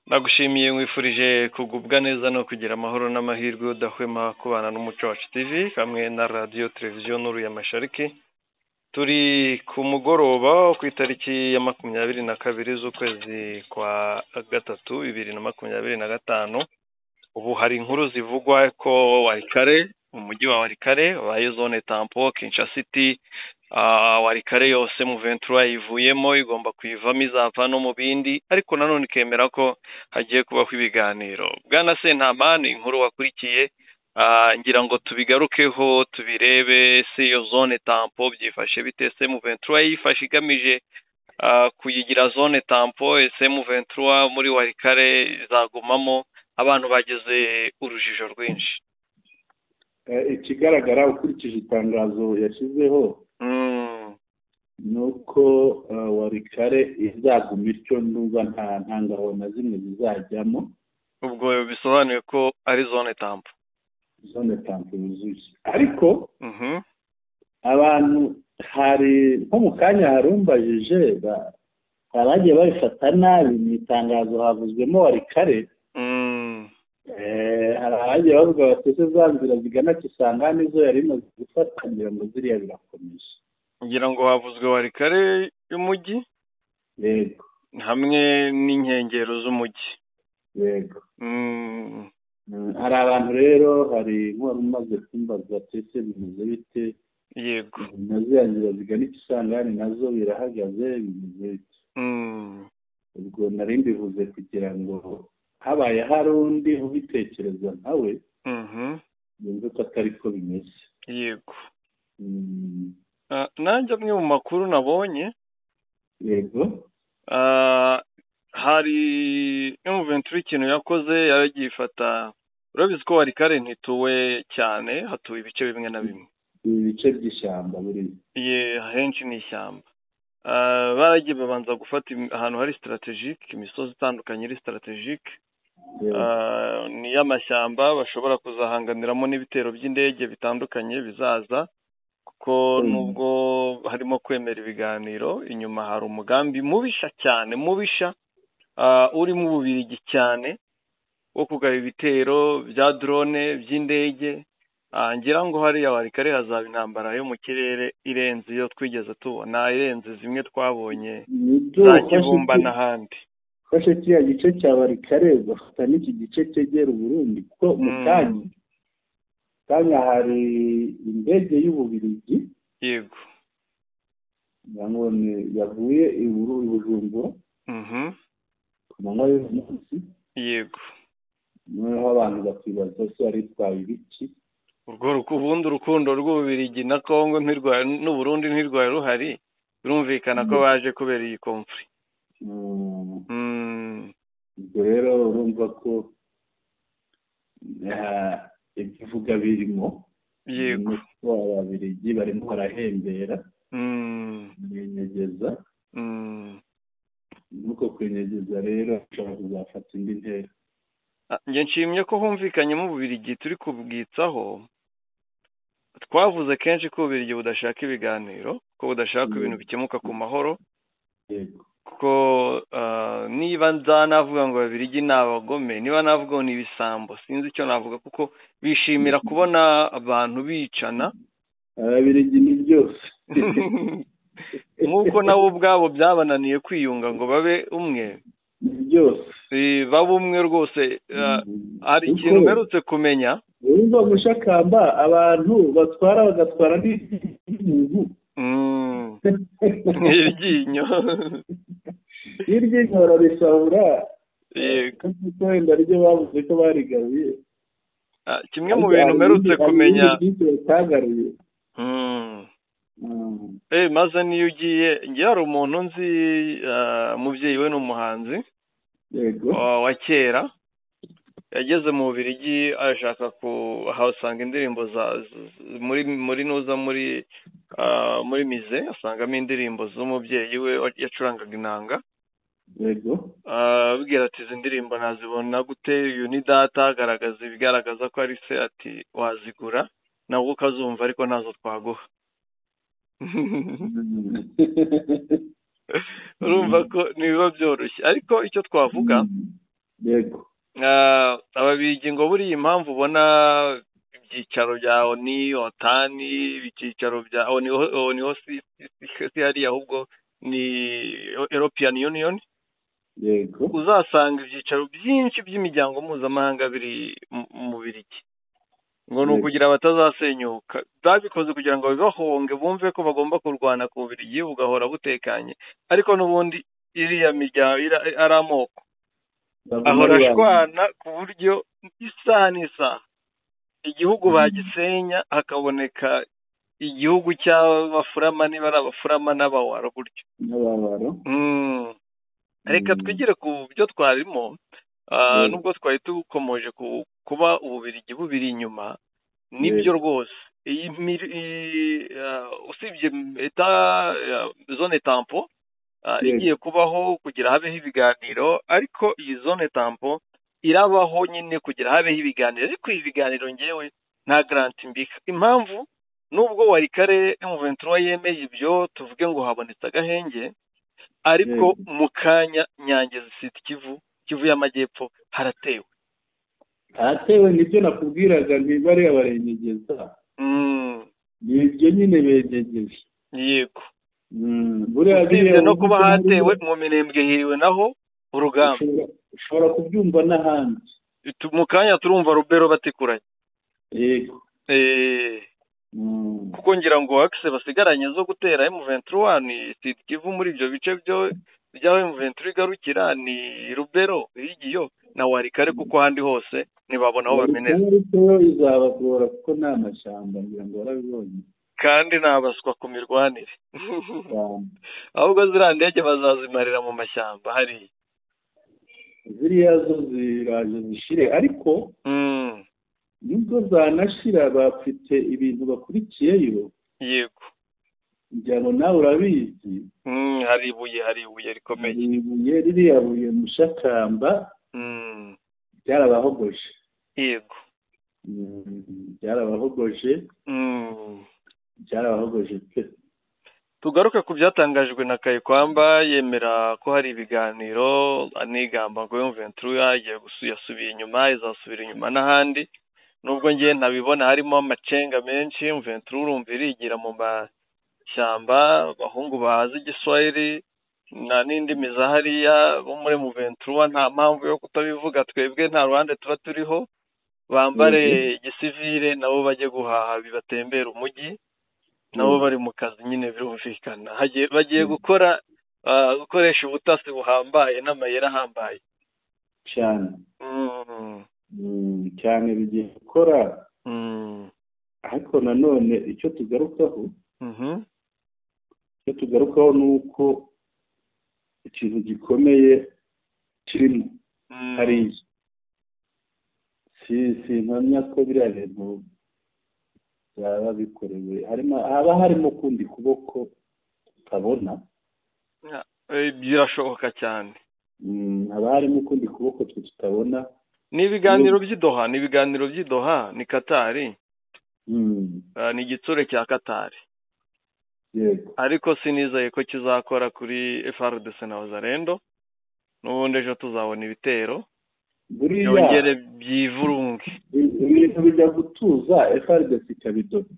Nagushimiye nkwifurije kugubwa neza no kugira amahoro n'amahirwe udahwema kubana n'umuco wacu TV hamwe na radio televiziyo Nuru ya Mashariki. Turi ku mugoroba ku itariki ya 22 z'ukwezi kwa gatatu 2025. Ubu hari inkuru zivugwa ko Walikale, umujyi wa Walikale wabaye zone tampo. Kinshasa City Walikale yose mu 23 ivuyemo, igomba kwivamo izava no mu bindi, ariko nanone ikemera ko hagiye kubaho ibiganiro. Bwana Sentamani, inkuru wakurikiye, ngira ngo tubigarukeho tubirebe se iyo zone tampo byifashe bite. Se mu 23 yifashe igamije kuyigira zone tampo, ese mu 23 muri Walikale izagumamo. Abantu bageze urujijo rwinshi. Ikigaragara ukurikije itangazo yashyizeho nuko Walikale izaguma ityo, ndumva nta ngabo na zimwe zizajyamo. Ubwo bisobanuye ko ari zone tampo yuzuye. Ariko abantu hari nko mu kanya harumbajije abagiye babifata nabi. Mu itangazo havuzwemo Walikale. Hari abagiye bavuga bati ese za nzira zigana Kisangani zo yari imaze gufata, ngira ngo ziriya birakomeje. Ngira ngo havuzwe Walikale y'umujyi, yego, hamwe n'inkengero z'umujyi, yego. Hari abantu rero, hari nk'uwari umaze kumbaza ati ese bimeze bite, yego, na ziriya nzira zigana Kisangani nazo birahagaze, bimeze bite. Ubwo nari mbivuze kugira ngo habaye hari undi ubitekereza nkawe yumve ko atari ko bimeze. Yego. Nanjye amwe mu makuru nabonye, yego, hari M23 ikintu yakoze, yaragiye ifata, urabizi ko Walikale ntituwe cyane, hatuwe ibice bimwe na bimwe, ibice by'ishyamba buri henshi ni ishyamba. Baragiye babanza gufata ahantu hari strategic, imisozi itandukanye iri strategic, ni y'amashyamba bashobora kuzahanganiramo n'ibitero by'indege bitandukanye bizaza, kuko nubwo harimo kwemera ibiganiro, inyuma hari umugambi mubisha cyane, uri mu Bubiligi cyane, wo kugaba ibitero bya drone by'indege. Ngira ngo hariya Walikale hazaba intambara yo mu kirere irenze iyo twigeze tubona, irenze zimwe twabonye za Kibumba n'ahandi. Fashe kiriya gice cya Walikale bafata n'iki gice cyegera Burundi, kuko mu kanya hari indege y'Ububiligi, yego, yavuye i Bujumbura ku manywa y'umunsi, yego. noneho abantu bakibaza se yari itwaye ibiki. Ubundi urukundo rw'Ububiligi na Kongo n'Uburundi ntirwari ruhari, birumvikana ko baje kubera iyi conflict. Ubwo rero urumva ko ibivuga birimo, yego, ko Ababiligi barimo barahembera, binyegeza, nuko kwinyegeza rero ushobora kuzafata indi ntera. Njye nshimye ko humvikanyemo Ububiligi turi kubwitsaho. Twavuze kenshi ko Ububiligi budashaka ibiganiro, ko budashaka ibintu bikemuka ku mahoro, kuko niba navuga ngo Ababiligi ni abagome, niba navuga ngo ni ibisambo, sinzi icyo navuga, kuko bishimira kubona abantu bicana. Ababiligi ni byose. Nk'uko nabo ubwabo byabananiye kwiyunga ngo babe umwe, byose babe umwe rwose. Hari ikintu mperutse kumenya, urumva gushakamba abantu bagatwara n'ibintu iryinyo bararisahura, kuko wenda ryo bavuze ko barigaruye. Kimwe mu bintu mperutse kumenya, batagaruye. maze niyo ugiye, ngiye hari umuntu nzi, umubyeyi we ni umuhanzi wa kera, yageze mu Bubiligi ashaka kuhasanga indirimbo muri mize, asangamo indirimbo z'umubyeyi we yacurangaga inanga. Abwira ati izi ndirimbo nazibona gute, uyu ni data, agaragaza ibigaragaza ko ari se, ati wazigura nawe ukazumva ariko nazo twaguha. urumva ko nibiba byoroshye, ariko icyo twavuga yego ababirigi ngo buriya impamvu ubona ibyicaro bya oni otani ibyicaro bya oni si hariya ahubwo ni European Union, yego uzasanga ibyicaro byinshi by'imiryango mpuzamahanga biri mu Birigi, ngo ni ukugira batazasenyuka. Babikoze kugira ngo bibahonge bumve ko bagomba kurwana ku Birigi bugahora butekanye, ariko n'ubundi iriya miryango ari amoko ahora ashwana ku buryo isaha n'isaha igihugu bagisenya hakaboneka igihugu cy'abafurama, niba ari abafurama n'abawaro gutyo. Reka twigire ku byo twarimo, nubwo twari dukomeje kuba Ububirigi bubiri inyuma, nibyo rwose. Usibye zone tampo igiye kubaho kugira habeho ibiganiro, ariko iyi zone tampo irabaho nyine kugira habeho ibiganiro, ariko ibi biganiro ngewe nta garanti mbika. Impamvu nubwo Warikare M23 yemeye ibyo tuvuge ngo habonetse agahenge, ariko mu kanya Nyangezi Sud Kivu y'Amajyepfo haratewe nibyo nakubwiraga, ntibari abarengegeza nibyo nyine begegeje. Yego usibye no kuba hatewe mu Minembwe hiriwe naho urugamba, ushobora kubyumva n'ahandi mu kanya turumva Rubero batikuranye. Yego kuko ngira ngo akse basigaranye zo gutera M23 ni Sud Kivu, muri ibyo bice byo byaho M23 igarukira ni Rubero, Higiyo na Warikare, kuko handi hose ntibabona aho bamenera. Izabagora kuko nta mashyamba, ngira ngo barabibonye, kandi nabaswa ku mirwanire ahubwo ziriya ndege bazazimarira mu mashyamba hariya. Ziriya zo ziraje zishire, ariko nubwo zanashira bafite ibintu bakurikiyeyo. Yego ngira ngo nawe urabizi, hari ibuye rikomeye, ibuye ririya buye Mushakamba byarabahogoje. Yego byarabahogoje pe. Tugaruke ku byatangajwe na Kayikwamba, yemera ko hari ibiganiro, anigamba ngo M23 yasubiye inyuma, izasubira inyuma n'ahandi. Nubwo ngiye ntabibona, harimo amacenga menshi. M23 urumva irigira mu mashyamba, abahungu bazi Igiswahili na n'indimi za hariya bo muri M23, nta mpamvu yo kutabivuga. Twebwe nta ruhande tuba turiho, bambare igisivile nabo bajye guhaha, bibatembera umujyi, nabo bari mu kazi nyine, birumvikana bagiye gukoresha ubutasi buhambaye n'amayeri ahambaye cyane. Cyane bigiye gukora. Ariko nanone icyo tugarukaho ni uko ikintu gikomeye kirimo hariya. Simpamya ko biriya bintu byaba bikorewe, haba harimo kundi kuboko tutabona. Birashoboka cyane, haba harimo ukundi kuboko tutabona. Ni ibiganiro by'idoha, ni Katari, ni igitsure cya Katari. Ariko sinizeye ko kizakora kuri FARDC na Wazalendo. N'ubundi ejo tuzabona ibitero byongere byivurunge, ibintu bijya gutuza FARDC ikabidoda.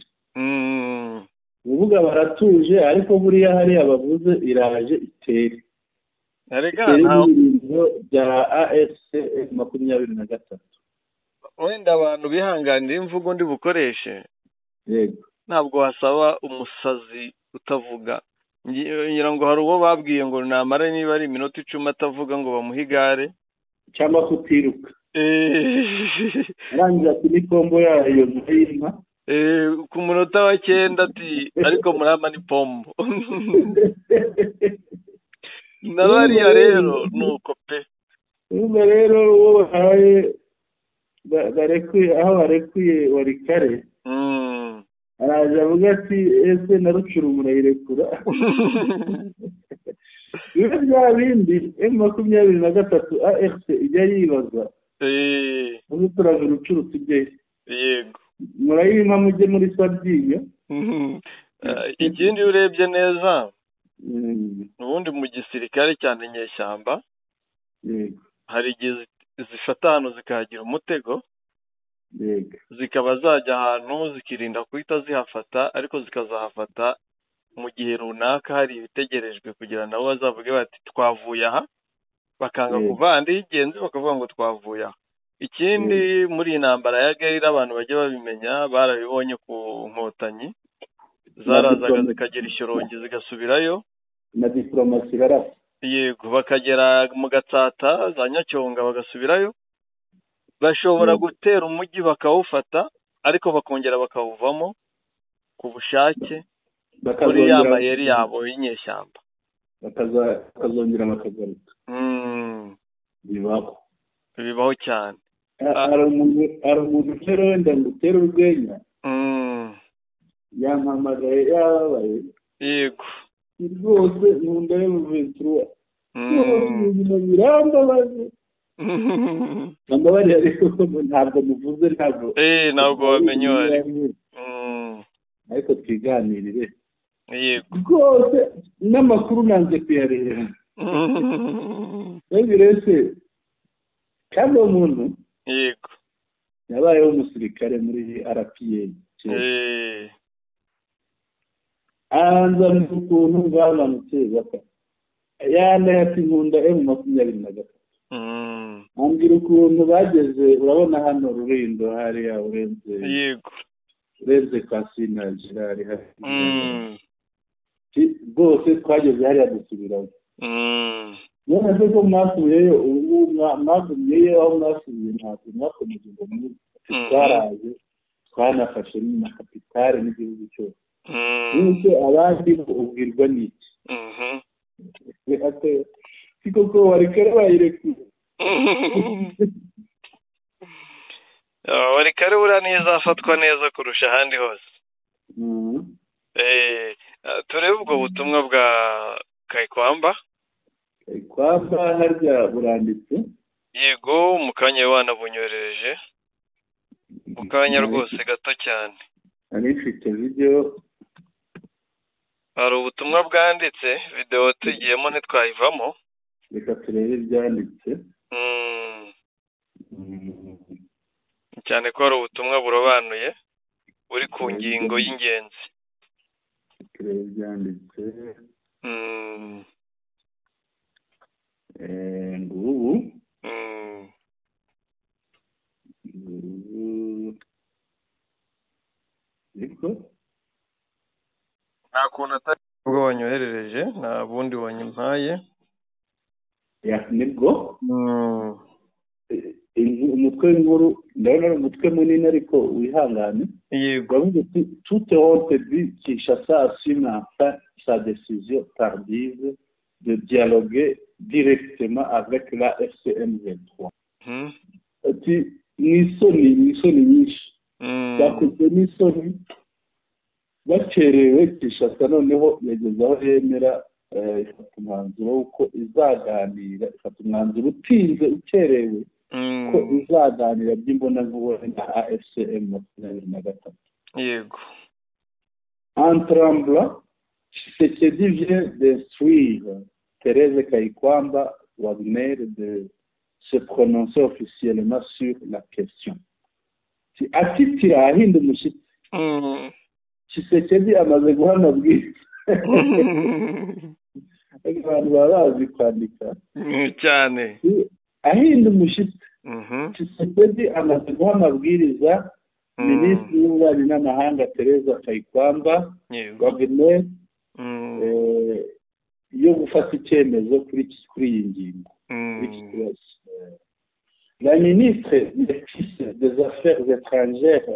Uvuga baratuje, ariko buriya hariya bavuze iraje itere. Bya AFC 23. Wenda abantu bihanganira imvugo ndi bukoreshe. Yego ntabwo wasaba umusazi utavuga. Ngira ngo hari uwo babwiye ngo namara niba ari iminota 10 atavuga ngo bamuhe igare cyangwa kutiruka. Arangiza ati ni pombo yayo y'inka. Ku munota wa 9 ati ariko murama ni pombo. Nabariya rero nuko pe. Ubu rero wowe haye barekuye aho barekuye Warikare. Araje avuga ati ese narucura umurayirekura. Biba bya bindi M23 AFC ijya yibaza. Ubu turaje urucuru tujye. Yego. Murayima mujye muri Sabyinyo. Ikindi urebye neza. Ubundi mu gisirikare cyane nyeshyamba. Yego. Hari igihe zifata ahantu zikahagira umutego, zikaba zajya ahantu zikirinda guhita zihafata, ariko zikazahafata mu gihe runaka hari ibitegerejwe kugira nabo bazavuge bati twavuye aha, bakanga kuva ahandi y'ingenzi bakavuga ngo twavuye aha. Ikindi muri iyi ntambara ya gerira abantu bajya babimenya, barabibonye ku nkotanyi zarazaga zikagera Ishyorongi zigasubirayo na diplomasi barasa, yego, bakagera mu Gatsata za Nyacyonga bagasubirayo, bashobora gutera umujyi bakawufata ariko bakongera bakawuvamo ku bushake kuri ya mayeri yabo y'inyeshyamba, bakazongera bakagaruka. bibaho cyane. hari umuntu rero wenda ngo utere urwenya yampamagaye yababaye, yego rwose nkunda y'umuventura ibintu birambabaje, amabari ariko ntabwo muvuze, ntabwo wamenyore, ariko twiganirire. yego rwose n'amakuru nanze kuyareba. rese kandi uwo muntu yego yabayeho umusirikare muri RPA, anzanira ukuntu bamanutse baka yandaya ati nkunda M23, ambwira ukuntu bageze, urabona hano Rulindo hariya urenze, yego urenze Kasina Girari hari rwose twageze hariya dusubirayo. none se ko mwasubiyeyo, ubu mwasubiyeyo aho mwasubiye ntabwo mwakomeje ngo twaraje twanafashe na kapitale n'igihugu cyose, nuko abandi ubwirwa n'iki? siko ko wari kare bayirekuye, wari kare buriya neza afatwa neza kurusha ahandi hose. turebe ubwo butumwa bwa Kayikwamba. harya buranditse, yego mu kanya wanabunyoherereje, mu kanya rwose gato cyane. anifite video, hari ubutumwa bwanditse, video tugiyemo ntitwayivamo, reka turebe ibyanditse. cyane ko hari ubutumwa burobanuye buri ku ngingo y'ingenzi. turebe ibyanditse. ngubu niko nta kuntu atari ubwo wanyoherereje, nta bundi wanyimpaye. nibwo umutwe w'inkuru ndabona ari umutwe munini ariko wihangane. yego bavuga ati toute honte dit Kinshasa assume enfin sa décision tardive de dialoguer directement avec la FCM23. ati n'isoni nyinshi bakoze n'isoni bakerewe. Kinshasa noneho yageze aho yemera ifata umwanzuro w'uko izaganira, ifata umwanzuro utinze ukerewe ko izaganira by'imbonankubone na AFCM23. yego en tremblant, Tshisekedi vient d'instruire Thérèse Kayikwamba Wagner de se prononcer officiellement sur la question. atitira ahinda umushyitsi, Tshisekedi amaze guha amabwiriza. abantu baba bazi kwandika cyane. ahinda umushyitsi, Tshisekedi amaze guha amabwiriza minisitiri w'ububanyi n'amahanga Thérèse Kayikwamba Wagner yo gufata icyemezo kuri iyi ngingo. La ministre des Affaires étrangères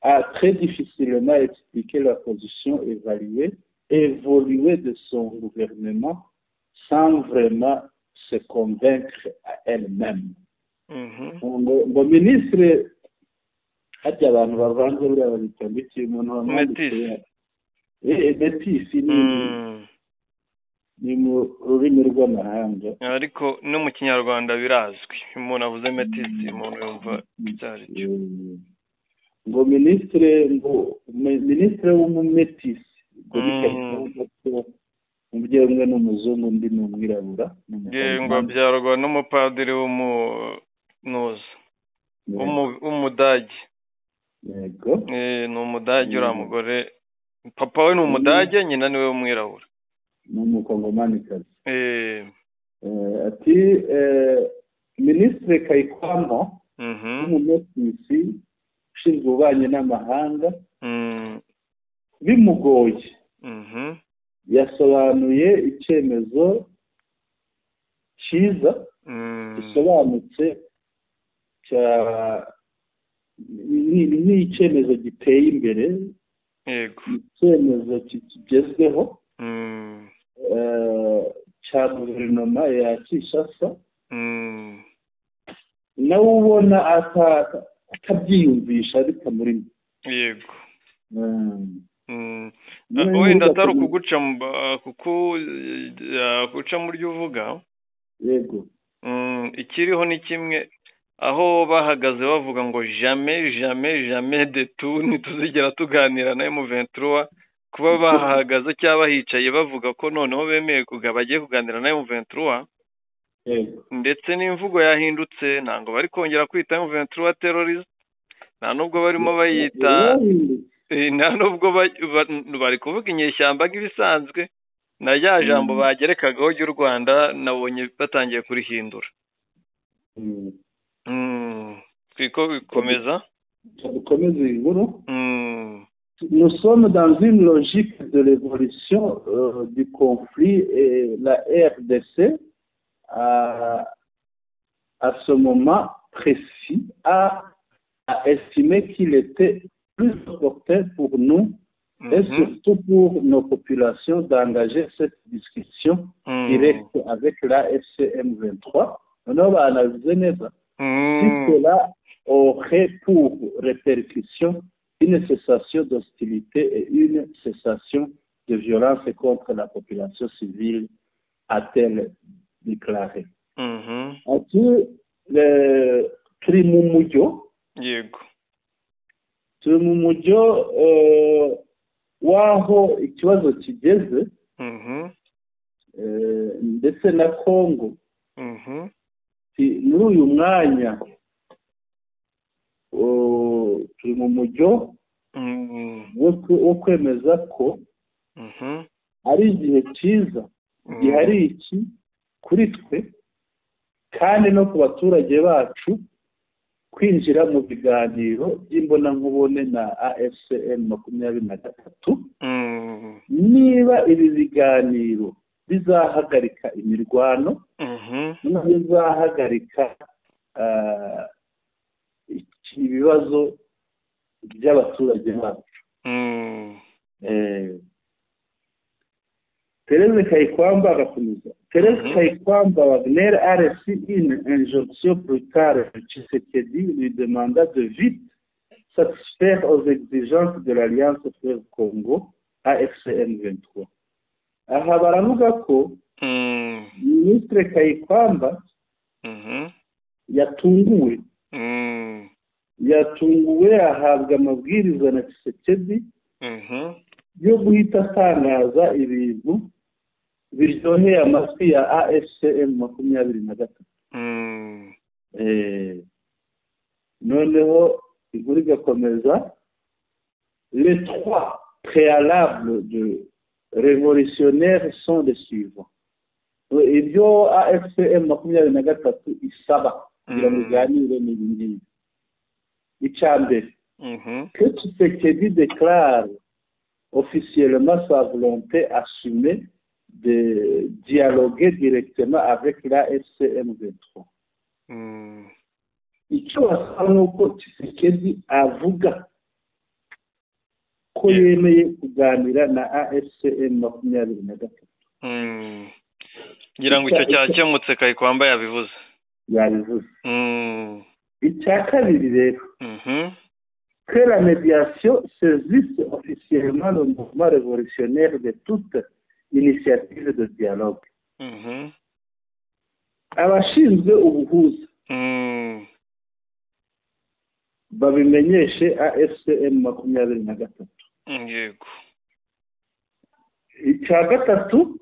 a très difficilement expliqué la position évoluée de son gouvernement sans vraiment se convaincre à elle-même. ngo ministre hajya abantu bavanze buriya babitambitse umuntu wamwanditse Metisi ni mu rurimi rw'amahanga, ariko no mu kinyarwanda birazwi. umuntu avuze Metisi umuntu yumva icyari cyo. ngo ministre w'umumetisi umubyeyi umwe ni umuzungu undi ni umwirabura ngo abyarwa n'umupadiri w'umudage. yego ni umudage uriya mugore, papa we ni umudage, nyina niwe w'umwirabura, ni umukongomanikazi. Ati Minisitiri Kayikwamba w'umumetisi ushinzwe ububanyi n'amahanga bimugoye yasobanuye icyemezo cyiza gisobanutse ni icyemezo giteye imbere, icyemezo kigezweho cya guverinoma ya Kinshasa, nawe ubona atabyiyumvisha bitamurimo. Yego. Wenda atari ukuguca mu ryo uvuga. Yego. Ikiriho ni kimwe, aho bahagaze bavuga ngo jamais de tout ntituzigera tuganira na M23, kuba bahagaze cyangwa bahicaye bavuga ko noneho bemeye bagiye kuganira na M23, ndetse n'imvugo yahindutse, ntabwo bari kongera kwita M23 terrorist, nta nubwo barimo bayita, nta nubwo bari kuvuga inyeshyamba nk'ibisanzwe, na rya jambo bagerekagaho ry'u Rwanda nabonye batangiye kurihindura. Bikomeza inkuru. Nous sommes dans une logique de l'évolution du conflit et la RDC à ce moment précis a estimé qu'il était plus opportun pour nous et surtout pour nos populations d'engager cette discussion directe avec la FCM 23. Si cela aurait pour répercussion une cessation d'hostilité et une cessation de violence contre la population civile, a-t-elle déclaré. Turi mu mujyo w'aho ikibazo kigeze, ndetse na Kongo muri uyu mwanya turi mu mujyo wo kwemeza ko ari igihe cyiza gihari iki kuri twe kandi no ku baturage bacu kwinjira mu biganiro by'imbonankubone na AFCM 23 niba ibi biganiro bizahagarika imirwano, bizahagarika ibibazo by'abaturage bacu. Thérèse Kayikwamba agakomeza. Thérèse Kayikwamba Wagner a reçu une injonction plus tard. Tshisekedi lui demanda de vite satisfaire aux exigences de l'Alliance Fleuve Congo AFCM 23. Aha baravuga ko Minisitiri Kayikwamba yatunguwe ahabwa amabwiriza na Tshisekedi yo guhita atangaza ibintu biryoheye amatwi ya AFCM 23. Noneho inkuru igakomeza. Les trois préalables de révolutionnaires sont les suivants. Ibyo AFCM 23 isaba kugira ngo iganire n'ibindi. Icyambere, que Tshisekedi déclare officiellement sa volonté assumée de dialoguer directement avec la FCM 23. Icyo basaba ni uko Tshisekedi avuga ko yemeye kuganira na AFCM 23. ngira ngo icyo cyakemutse Kayikwamba yabivuze. Icya kabiri rero, que la médiation saisisse officiellement le mouvement révolutionnaire de toute initiative de dialogue. Abashinzwe ubuhuza babimenyeshe AFCM 23. Yego. icya gatatu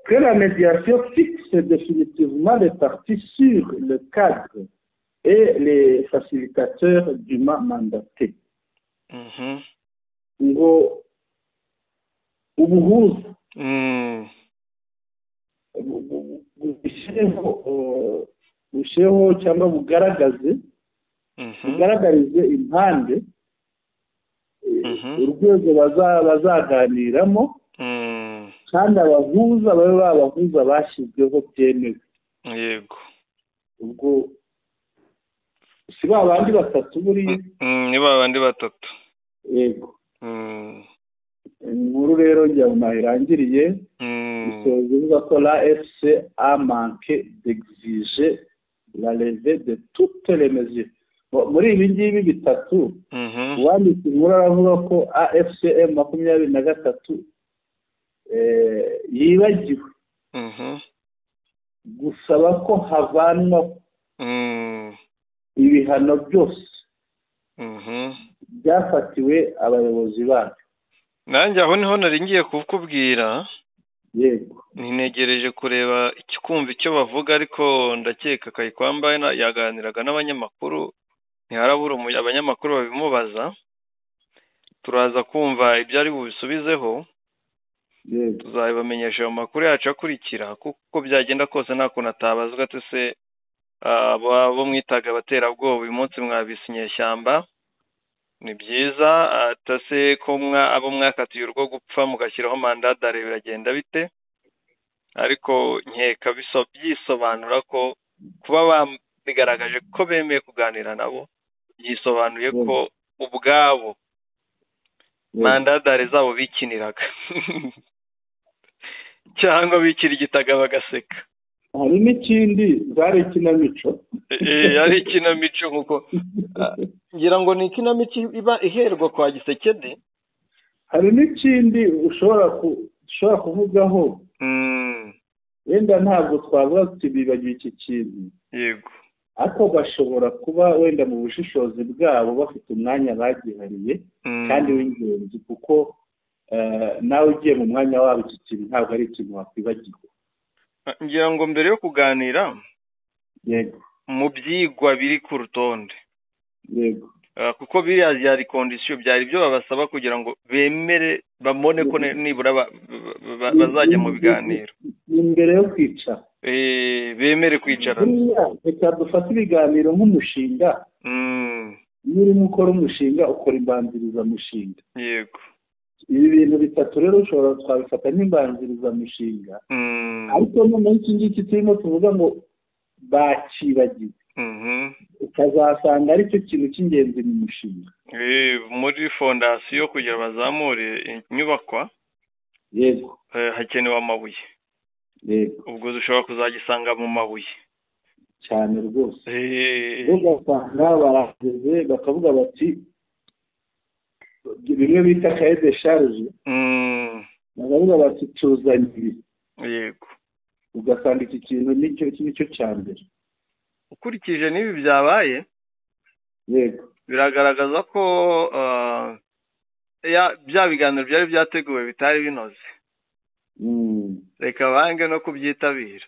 que la médiation fixe définitivement les parties sur le cadre et les facilitateurs du mandaté. Ngo ubuhuza bushireho cyangwa bugaragarize impande urwego bazaganiramo kandi abahuza babe babahuza bashyizweho byemewe. Yego. Ubwo si ba bandi batatu buriya ni ba bandi batatu. Yego. Inkuru rero njya mu mahirangiriye bisoza ivuga ko la FC a manqué d'exiger la levée de toutes les mesures. Muri ibi ngibi bitatu uwanditse inkuru aravuga ko AFCM 23 yibagiwe gusaba ko havanwa ibihano byose byafatiwe abayobozi bacu. Nanjye aho niho nari ngiye kukubwira. Yego. Ntinegereje kureba ikikumva icyo bavuga, ariko ndakeka Kayikwamba yaganiraga n'abanyamakuru, ntiharabura abanyamakuru babimubaza, turaza kumva ibyo ari bubisubizeho. Tuzabibamenyesha mu makuru yacu akurikira, kuko byagenda kose nta kuntu atabazwa ati se abo mwitaga abaterabwoba uyu munsi mwabise inyeshyamba, ni byiza atase ko abo mwakatiye urwo gupfa mugashyiraho mandadare biragenda bite. Ariko nkeka byisobanura ko kuba bigaragaje ko bemeye kuganira nabo byisobanuye ko ubwabo mandadare zabo bikiniraga cyangwa bikirigitaga bagaseka. Hari n'ikindi zari ikinamico. Ari ikinamico nkuko ngira ngo ni ikinamico iba iherwa kwa Gisekedi. Hari n'ikindi ushobora kuvugaho. Wenda ntabwo twavuga tuti bibagiwe iki kintu. Yego. Ariko bashobora kuba wenda mu bushishozi bwabo bafite umwanya bagihariye kandi w'ingenzi, kuko nawe ugiye mu mwanya wabo iki kintu ntabwo ari ikintu wakwibagirwa. Ngira ngo mbere yo kuganira, yego, mu byigwa biri ku rutonde, yego, kuko biriya byari kondisiyo, byari byo babasaba kugira ngo bemere bamone ko nibura bazajya mu biganiro imbere yo kwicara. Bemere kwicara. Reka dufate ibiganiro nk'umushinga. Iyo urimo ukora umushinga ukora imbanzirizamushinga. Yego. Ibi bintu bitatu rero ushobora twabifata nk'imbanzirizamushinga, ariko noneho iki ngiki turimo tuvuga ngo bakibagiwe, ukazasanga ari cyo kintu cy'ingenzi mu mushinga. Muri fondasiyo kugira bazamure inyubakwa, yego, hakenewe amabuye. Yego. Ubwo dushobora kuzagisanga mu mabuye cyane rwose. Ugasanga barageze bakavuga bati bimwe bita kaye de charge, bakavuga bati tuzanye ibi. Yego. Ugasanga iki kintu nicyo cya mbere. Ukurikije n'ibi byabaye, yego, biragaragaza ko bya biganiro byari byateguwe bitari binoze. Reka bange no kubyitabira.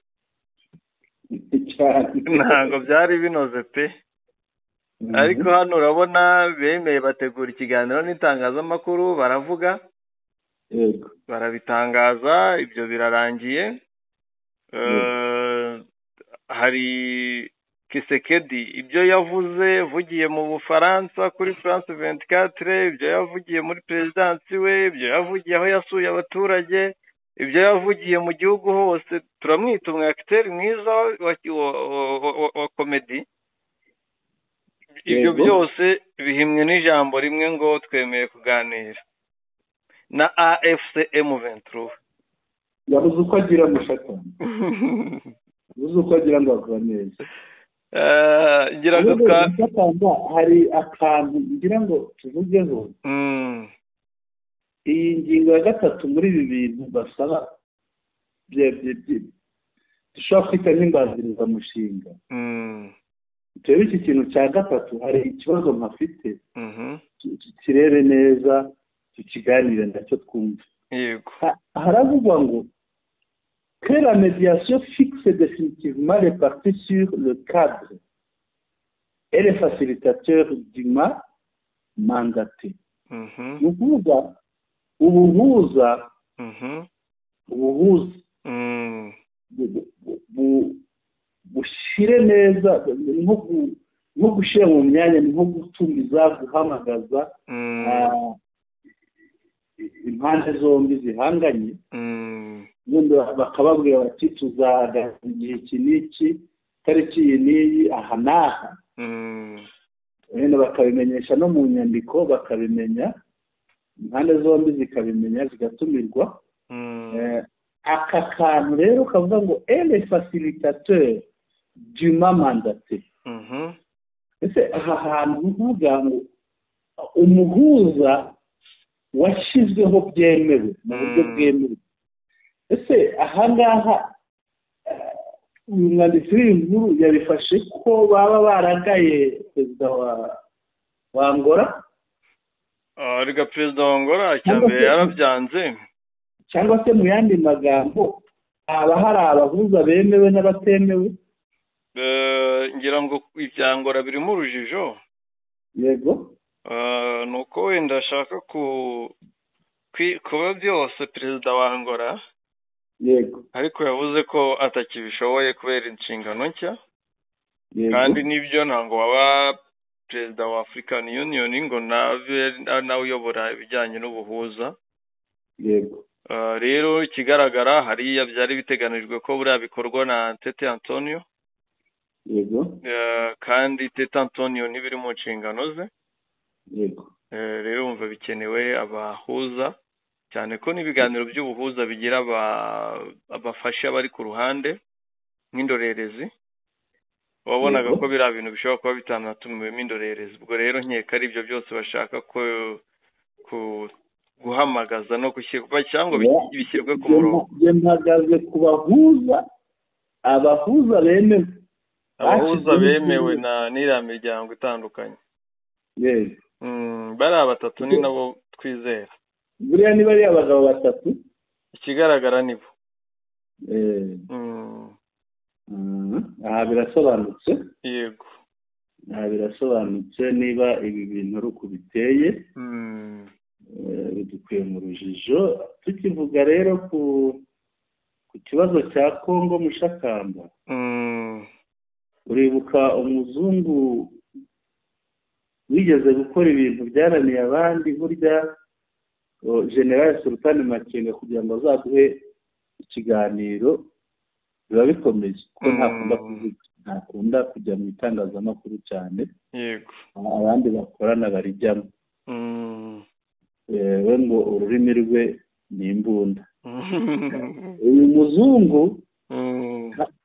Ntabwo byari binoze pe. Ariko hano urabona bemeye bategura ikiganiro n'itangazamakuru, baravuga, yego, barabitangaza, ibyo birarangiye. Hari Kisekedi ibyo yavugiye mu Bufaransa kuri France 24, ibyo yavugiye muri perezidansi we, ibyo yavugiye aho yasuye abaturage, ibyo yavugiye mu gihugu hose. Turamwita umwakiteri mwiza wa komedi. Ibyo byose bihimwe n'ijambo rimwe ngo twemeye kuganira na AFCM 23. Yabuze uko agira amashyaka, yabuze uko agira ngo akora neza. Hari akantu ngira ngo tuvugeho. Iyi ngingo ya gatatu muri ibi bintu basaba dushobora kwita nk'imbanzirizamushinga. Turebe iki kintu cya gatatu, hari ikibazo mpafite kirebe neza tukiganire nacyo twumve. Yego. Haravugwa ngo que la médiation fixe définitivement les parties sur le cadre et les facilitateurs du mandaté. Ni ukuvuga ubuhuza bushyire neza, nko gushyira mu myanya, nko gutumiza, guhamagaza impande zombi zihanganye, bakababwira bati tuzahagarara igihe iki n'iki, tariki iyi n'iyi, aha n'aha, wenda bakabimenyesha no mu nyandiko, bakabimenya, impande zombi zikabimenya, zigatumirwa. Aka kantu rero kavuga ngo les facilitateurs du mandaté. Ese aha hantu ntuvuga ngo umuhuza washyizweho byemewe, mu buryo bwemewe. Ese ahangaha uyu mwanditsi w'inkuru yabifashe ko baba baragaye perezida wa Angola? Ariko perezida wa Angola cyambere yarabyanze. Cyangwa se mu yandi magambo haba hari abahuza bemewe n'abatemewe? Ngira ngo ibya Angola birimo urujijo. Yego. Nuko wenda ashaka kuba byose perezida wa Angola. Yego. Ariko yavuze ko atakibishoboye kubera inshingano nshya. Yego. Kandi nibyo ntango waba perezida wa African Union ngo nawe uyobora ibijyanye n'ubuhuza. Yego. Rero ikigaragara hariya byari biteganijwe ko buriya bikorwa na Tete Antonio. Yego. Kandi Tete Antonio ntibiri mu nshingano ze. Yego. Rero umva bikenewe abahuza, cyane ko n'ibiganiro by'ubuhuza bigira abafasha bari ku ruhande nk'indorerezi. Wabonaga ko biriya bintu bishobora kuba bitanatumiwemo indorerezi. Ubwo rero nkeka ari ibyo byose bashaka ko guhamagaza no gushyirwa cyangwa bishyirwe ku murongo. Mpagaze ku bahuza, abahuza bemewe. Abahuza bemewe n'iriya miryango itandukanye. Yego. Bari batatu ni nabo twizera. Buriya niba ari abagabo batatu? Ikigaragara nibo. Aha birasobanutse. Yego. Aha birasobanutse niba ibi bintu ari uko biteye. Bidukwiye mu rujijo. Tukivuga rero ku kibazo cya Kongo Mushakamba. Uribuka umuzungu wigeze gukora ibintu byananiye abandi, burya General Sultan Makenga kugira ngo azaduhe ikiganiro biba bikomeye, kuko ntakunda kujya mu itangazamakuru cyane. Yego. Abandi bakorana barijyamo. We ngo ururimi rwe ni imbunda. Uyu muzungu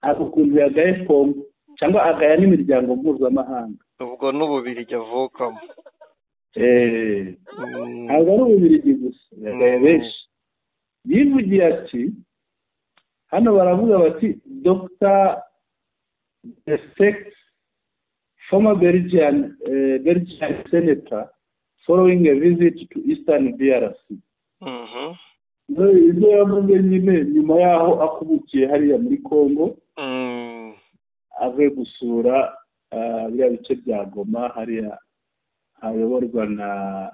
hari ukuntu yagaye Kongo, cyangwa agaya n'imiryango mpuzamahanga. Ubwo n'Ububirigi avukamo. Ntabwo ari Ububirigi gusa, yagaye benshi. Yivugiye ati, hano baravuga bati Dr. Destec, former Belgian senator, following a visit to Eastern DRC. Ibyo yavuze nyine nyuma yaho akubukiye hariya muri Kongo, avuye gusura biriya bice bya Goma hariya hayoborwa na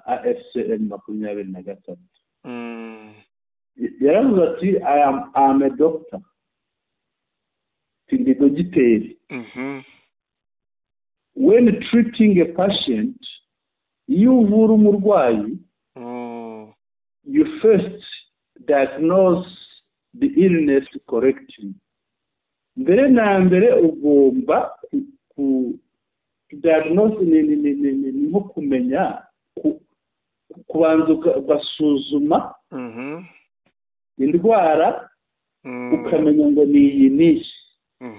AFCM 23. Yaravuze ati I am a doctor. Ndi dogiteri. When treating a patient, iyo uvura umurwayi, you first diagnose the illness correctly. Mbere na mbere ugomba diagnose ni nko kumenya, kubanza ugasuzuma indwara, ukamenya ngo ni iyi niyi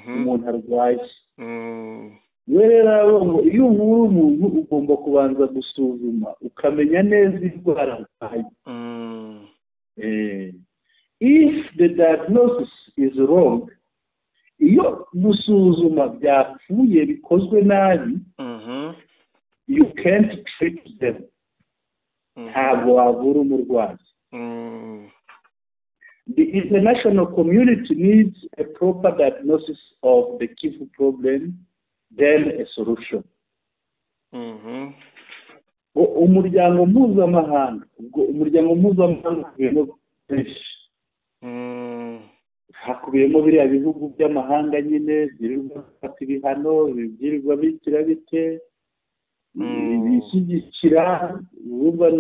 umuntu arwaye. Rero iyo uvura umuntu ugomba kubanza gusuzuma ukamenya neza indwara arwaye. If the diagnosis is wrong, iyo gusuzuma byapfuye bikozwe nabi, you can't treat them. ntabwo wavura umurwayi. The international community needs a proper diagnosis of the Kivu problem, then a solution. Umuryango mpuzamahanga ukubiyemo benshi, hakubiyemo biriya bihugu by'amahanga nyine byirirwa bafata ibihano, byirirwa bigira bite, bishyigikira, urumva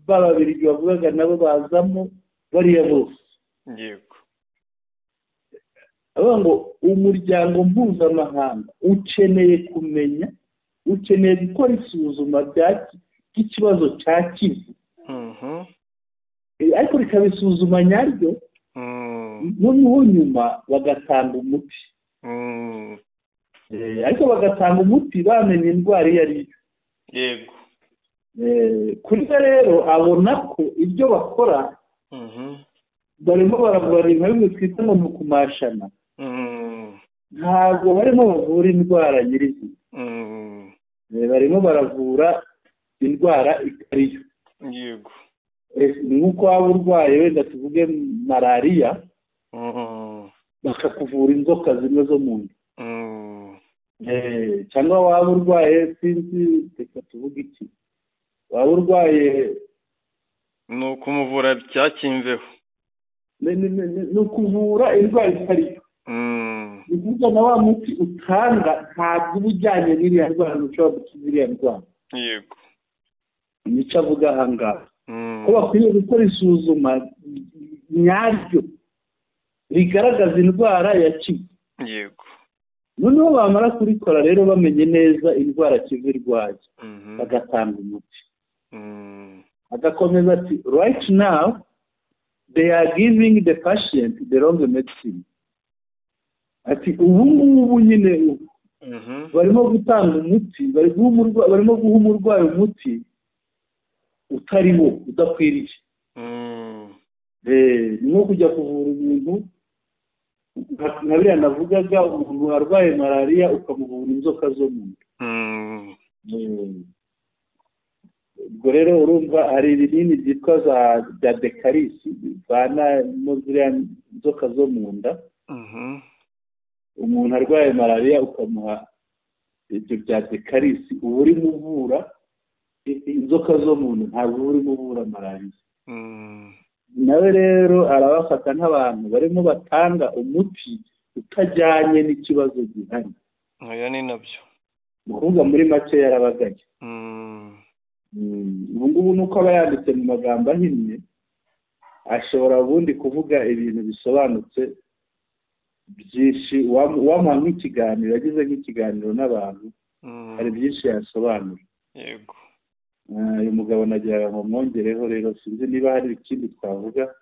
bababiri bavugaga nabo bazamo bariya bose. Yego. Ngo umuryango mpuzamahanga ukeneye gukora isuzuma ry'ikibazo cya Kivu, ariko rikabisuzuma nyaryo, noneho nyuma bagatanga umuti, ariko bagatanga umuti bamenye indwara iyo ari yo. Yego. Kuri rero abona ko ibyo bakora barimo baravura nka bimwe twita ngo ni ukumashana, ntabwo barimo bavura indwara nyirizina, barimo baravura indwara itari yo. Yego. Ni nk'uko waba urwaye wenda tuvuge malariya, bakakuvura inzoka zimwe zo mu nda, cyangwa waba urwaye sinzi reka tuvuge iki, waba urwaye ni ukumuvura cyakimveho, ni ukuvura indwara itari yo. Ni ukuvuga na wa muti utanga ntabwo uba ujyanye n'iriya ndwara, ntushobora gukiza iriya ndwara. Yego. Nicyo avuga aha ngaha, ko bakwiye gukora isuzuma nyaryo rigaragaza indwara ya Kivu. Yego. Noneho bamara kurikora rero bamenye neza indwara Kivu irwaye, bagatanga umuti. Agakomeza ati right now they are giving the patient the wrong medicine. Ati ubu ngubu nyine barimo gutanga umuti, barimo guha umurwayi umuti utari wo, udakwiriye. Ni nko kujya kuvura umuntu nka biriya navugaga, umuntu warwaye malariya ukamuvura inzoka zo mu nda. Ubwo rero urumva hari ibinini byitwa za dekarisi bivanamo ziriya inzoka zo mu nda. Umuntu arwaye malariya ukamuha ibyo bya dekarisi, uba urimo uvura inzoka zo mu nda, ntabwo uba urimo uvura malariya. Nawe rero arabafata nk'abantu barimo batanga umuti utajyanye n'ikibazo gihari. Oya ni nabyo. Ni ukuvuga muri make yarabagaye. Ubu ngubu ni uko aba yanditse mu magambo ahinnye, ashobora ubundi kuvuga ibintu bisobanutse byinshi. Wamuha nk'ikiganiro, yagize nk'ikiganiro n'abantu, hari byinshi yasobanura. Yego. Uyu mugabo nagira ngo mwongereho rero, sinzi niba hari ikindi twavuga.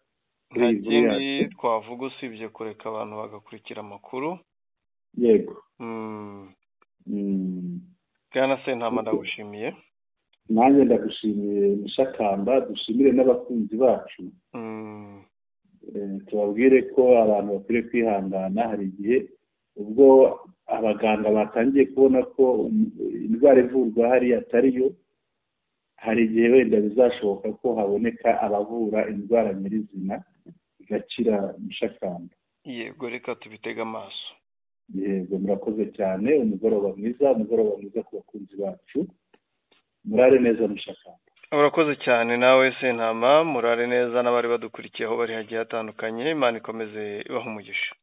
Nta kindi twavuga usibye kureka abantu bagakurikira amakuru. Yego. Bwana Sentama ndagushimiye. Nanjye ndagushimiye Mushakamba, dushimire n'abakunzi bacu. Tubabwire ko abantu bakwiriye kwihangana. Hari igihe ubwo abaganga batangiye kubona ko indwara ivurwa hariya atari yo, hari igihe wenda bizashoboka ko haboneka abavura indwara nyirizina igakira. Mushakamba. Yego, reka tubitega amaso. Yego, murakoze cyane. Umugoroba mwiza ku bakunzi bacu. Murare neza Mushakamba. Urakoze cyane nawe Sentama, murare neza n'abari badukurikiye aho bari hagiye hatandukanye. Imana ikomeze ibaha umugisha.